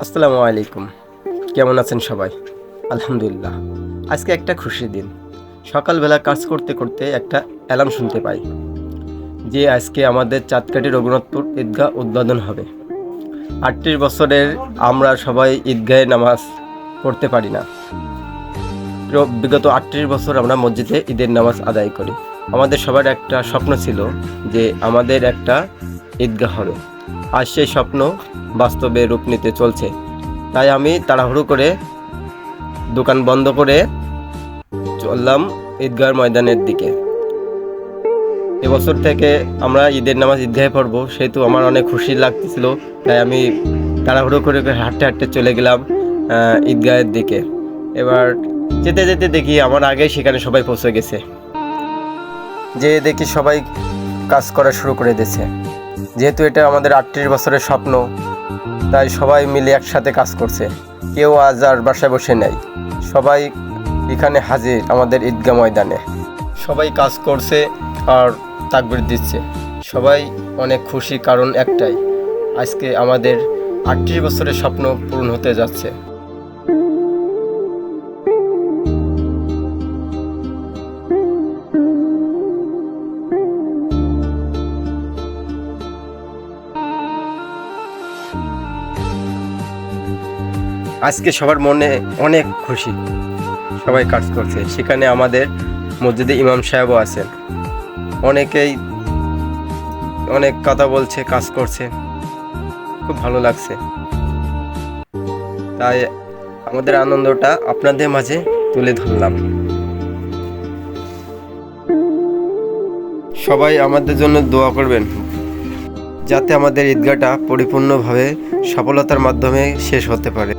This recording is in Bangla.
আসসালামু আলাইকুম। কেমন আছেন সবাই? আলহামদুলিল্লাহ। আজকে একটা খুশির দিন। সকালবেলা কাজ করতে করতে একটা অ্যালার্ম শুনতে পাই যে আজকে আমাদের চাঁদকাঠি রঘুনাথপুর ঈদগাহ উদ্বোধন হবে। ৩৮ বছরের আমরা সবাই ঈদগাহে নামাজ পড়তে পারি না। বিগত ৩৮ বছর আমরা মসজিদে ঈদের নামাজ আদায় করি। আমাদের সবার একটা স্বপ্ন ছিল যে আমাদের একটা ঈদগাহ হবে। আর সেই স্বপ্ন বাস্তবে রূপ নিতে চলছে। তাই আমি তাড়াহুড়ো করে দোকান বন্ধ করে চললাম ঈদগাহের ময়দানের দিকে। এবছর থেকে আমরা ঈদের নামাজ ঈদগাহে পড়বো, সেহেতু আমার অনেক খুশি লাগতেছিল। তাই আমি তাড়াহুড়ো করে হাঁটতে হাঁটতে চলে গেলাম ঈদগাহের দিকে। এবার যেতে যেতে দেখি আমার আগে সেখানে সবাই পৌঁছে গেছে। যে দেখি সবাই কাজ করা শুরু করে দিয়েছে। যেহেতু এটা আমাদের ৩৮ বছরের স্বপ্ন, তাই সবাই মিলে একসাথে কাজ করছে। কেউ আজ আর বাসায় বসে নেই, সবাই এখানে হাজির আমাদের ঈদগাহ ময়দানে। সবাই কাজ করছে আর তাকবীর দিচ্ছে। সবাই অনেক খুশি, কারণ একটাই, আজকে আমাদের ৩৮ বছরের স্বপ্ন পূরণ হতে যাচ্ছে। আজকে সবার মনে অনেক খুশি, সবাই কাজ করছে। সেখানে আমাদের মসজিদে ইমাম সাহেবও আছেন, অনেকেই অনেক কথা বলছে, কাজ করছে, খুব ভালো লাগছে। তাই আমাদের আনন্দটা আপনাদের মাঝে তুলে ধরলাম। সবাই আমাদের জন্য দোয়া করবেন, যাতে আমাদের ঈদগাহটা পরিপূর্ণভাবে সফলতার মাধ্যমে শেষ হতে পারে।